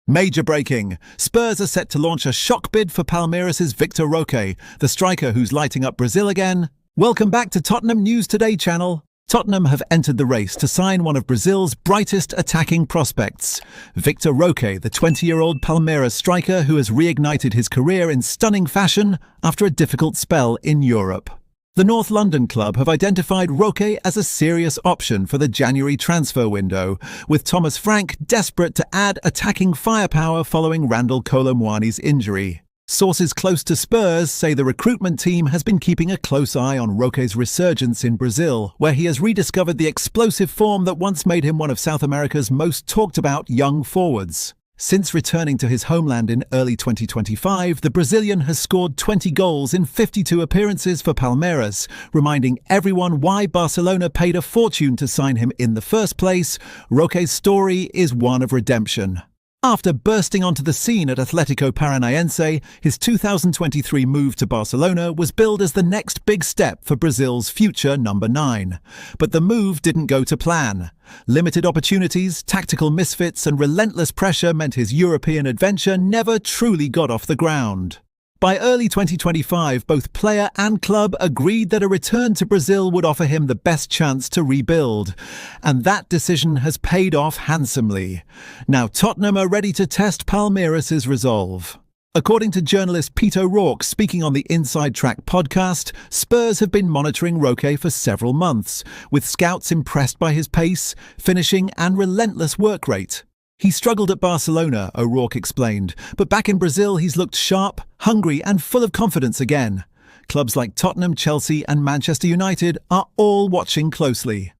Major breaking. Spurs are set to launch a shock bid for Palmeiras' Vitor Roque, the striker who's lighting up Brazil again. Welcome back to Tottenham News Today channel. Tottenham have entered the race to sign one of Brazil's brightest attacking prospects. Vitor Roque, the 20-year-old Palmeiras striker who has reignited his career in stunning fashion after a difficult spell in Europe. The North London club have identified Roque as a serious option for the January transfer window, with Thomas Frank desperate to add attacking firepower following Randal Kolo Muani's injury. Sources close to Spurs say the recruitment team has been keeping a close eye on Roque's resurgence in Brazil, where he has rediscovered the explosive form that once made him one of South America's most talked-about young forwards. Since returning to his homeland in early 2025, the Brazilian has scored 20 goals in 52 appearances for Palmeiras, reminding everyone why Barcelona paid a fortune to sign him in the first place. Roque's story is one of redemption. After bursting onto the scene at Atlético Paranaense, his 2023 move to Barcelona was billed as the next big step for Brazil's future number 9. But the move didn't go to plan. Limited opportunities, tactical misfits and relentless pressure meant his European adventure never truly got off the ground. By early 2025, both player and club agreed that a return to Brazil would offer him the best chance to rebuild. And that decision has paid off handsomely. Now Tottenham are ready to test Palmeiras' resolve. According to journalist Vitor Roque speaking on the Inside Track podcast, Spurs have been monitoring Roque for several months, with scouts impressed by his pace, finishing and relentless work rate. He struggled at Barcelona, O'Rourke explained, but back in Brazil he's looked sharp, hungry and full of confidence again. Clubs like Tottenham, Chelsea and Manchester United are all watching closely.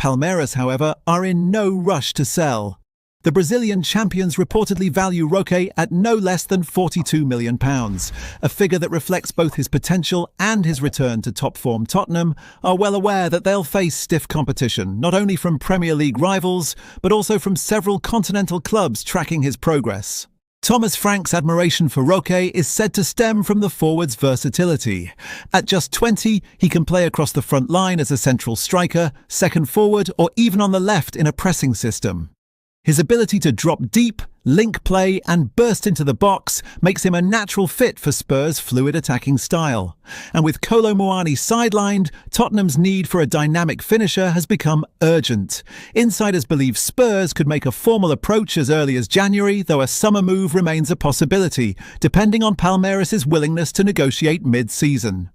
Palmeiras, however, are in no rush to sell. The Brazilian champions reportedly value Roque at no less than £42 million, a figure that reflects both his potential and his return to top form. Tottenham are well aware that they'll face stiff competition, not only from Premier League rivals, but also from several continental clubs tracking his progress. Thomas Frank's admiration for Roque is said to stem from the forward's versatility. At just 20, he can play across the front line as a central striker, second forward, or even on the left in a pressing system. His ability to drop deep, link play and burst into the box makes him a natural fit for Spurs' fluid attacking style. And with Kolo Muani sidelined, Tottenham's need for a dynamic finisher has become urgent. Insiders believe Spurs could make a formal approach as early as January, though a summer move remains a possibility, depending on Palmeiras' willingness to negotiate mid-season.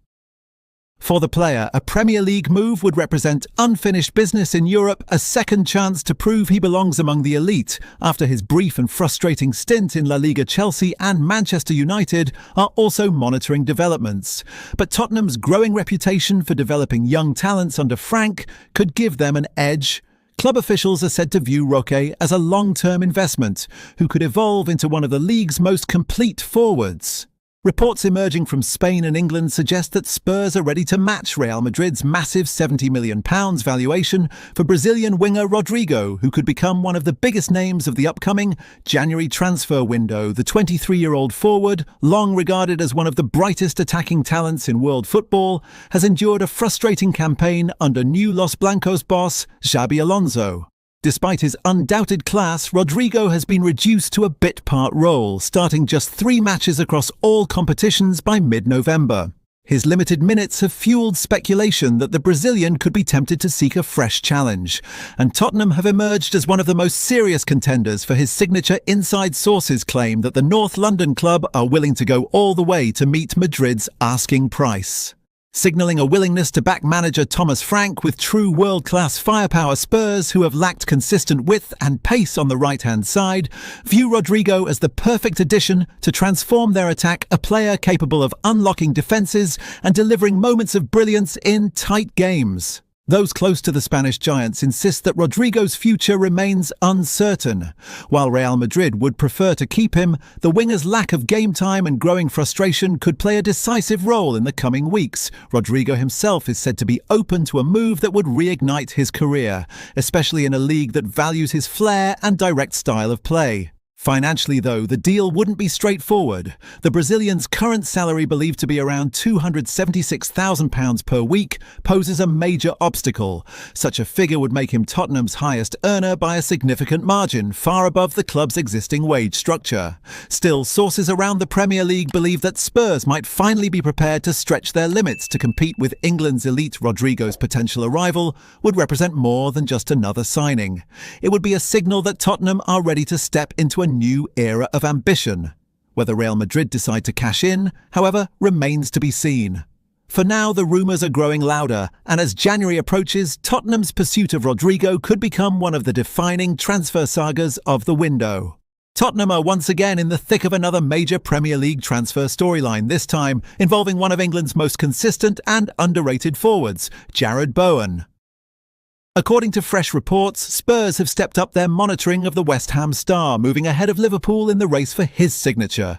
For the player, a Premier League move would represent unfinished business in Europe, a second chance to prove he belongs among the elite, after his brief and frustrating stint in La Liga. Chelsea and Manchester United are also monitoring developments. But Tottenham's growing reputation for developing young talents under Frank could give them an edge. Club officials are said to view Roque as a long-term investment, who could evolve into one of the league's most complete forwards. Reports emerging from Spain and England suggest that Spurs are ready to match Real Madrid's massive £70 million valuation for Brazilian winger Rodrigo, who could become one of the biggest names of the upcoming January transfer window. The 23-year-old forward, long regarded as one of the brightest attacking talents in world football, has endured a frustrating campaign under new Los Blancos boss Xabi Alonso. Despite his undoubted class, Rodrigo has been reduced to a bit-part role, starting just 3 matches across all competitions by mid-November. His limited minutes have fueled speculation that the Brazilian could be tempted to seek a fresh challenge, and Tottenham have emerged as one of the most serious contenders for his signature. Inside sources claim that the North London club are willing to go all the way to meet Madrid's asking price. Signalling a willingness to back manager Thomas Frank with true world-class firepower, Spurs, who have lacked consistent width and pace on the right-hand side, view Rodrigo as the perfect addition to transform their attack, a player capable of unlocking defences and delivering moments of brilliance in tight games. Those close to the Spanish giants insist that Rodrigo's future remains uncertain. While Real Madrid would prefer to keep him, the winger's lack of game time and growing frustration could play a decisive role in the coming weeks. Rodrigo himself is said to be open to a move that would reignite his career, especially in a league that values his flair and direct style of play. Financially, though, the deal wouldn't be straightforward. The Brazilian's current salary, believed to be around £276,000 per week, poses a major obstacle. Such a figure would make him Tottenham's highest earner by a significant margin, far above the club's existing wage structure. Still, sources around the Premier League believe that Spurs might finally be prepared to stretch their limits to compete with England's elite. Rodrigo's potential arrival would represent more than just another signing. It would be a signal that Tottenham are ready to step into a new era of ambition. Whether Real Madrid decide to cash in, however, remains to be seen. For now, the rumours are growing louder, and as January approaches, Tottenham's pursuit of Rodrigo could become one of the defining transfer sagas of the window. Tottenham are once again in the thick of another major Premier League transfer storyline, this time involving one of England's most consistent and underrated forwards, Jarrod Bowen. According to fresh reports, Spurs have stepped up their monitoring of the West Ham star, moving ahead of Liverpool in the race for his signature.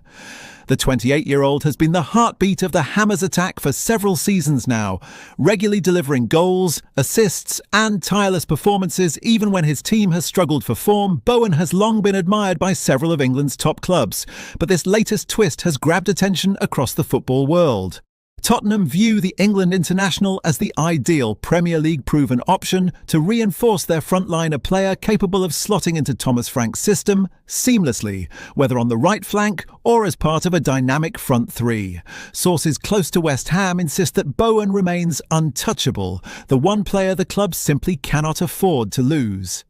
The 28-year-old has been the heartbeat of the Hammers attack for several seasons now, regularly delivering goals, assists and tireless performances. Even when his team has struggled for form, Bowen has long been admired by several of England's top clubs, but this latest twist has grabbed attention across the football world. Tottenham view the England international as the ideal Premier League proven option to reinforce their frontline, a player capable of slotting into Thomas Frank's system seamlessly, whether on the right flank or as part of a dynamic front three. Sources close to West Ham insist that Bowen remains untouchable, the one player the club simply cannot afford to lose.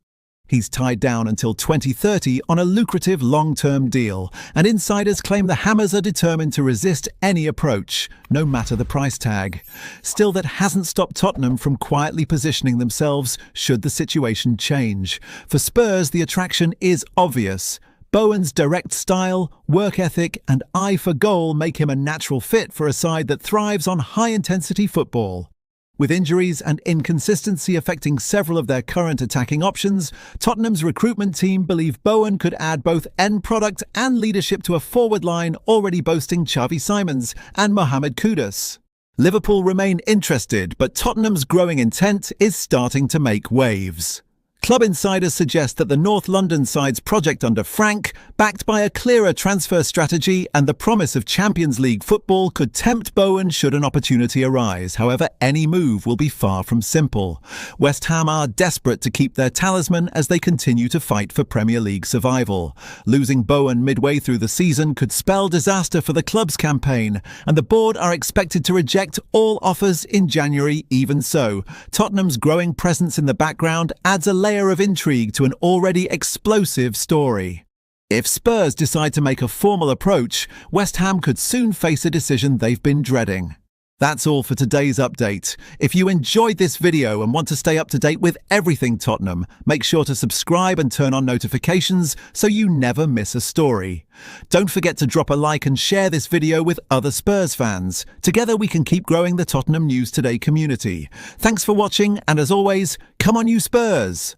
He's tied down until 2030 on a lucrative long-term deal, and insiders claim the Hammers are determined to resist any approach, no matter the price tag. Still, that hasn't stopped Tottenham from quietly positioning themselves should the situation change. For Spurs, the attraction is obvious. Bowen's direct style, work ethic and eye for goal make him a natural fit for a side that thrives on high-intensity football. With injuries and inconsistency affecting several of their current attacking options, Tottenham's recruitment team believe Bowen could add both end product and leadership to a forward line already boasting Xavi Simons and Mohamed Kudus. Liverpool remain interested, but Tottenham's growing intent is starting to make waves. Club insiders suggest that the North London side's project under Frank, backed by a clearer transfer strategy and the promise of Champions League football, could tempt Bowen should an opportunity arise. However, any move will be far from simple. West Ham are desperate to keep their talisman as they continue to fight for Premier League survival. Losing Bowen midway through the season could spell disaster for the club's campaign, and the board are expected to reject all offers in January. Even so, Tottenham's growing presence in the background adds a layer of intrigue to an already explosive story. If Spurs decide to make a formal approach, West Ham could soon face a decision they've been dreading. That's all for today's update. If you enjoyed this video and want to stay up to date with everything Tottenham, make sure to subscribe and turn on notifications so you never miss a story. Don't forget to drop a like and share this video with other Spurs fans. Together we can keep growing the Tottenham News Today community. Thanks for watching, and as always, come on you Spurs!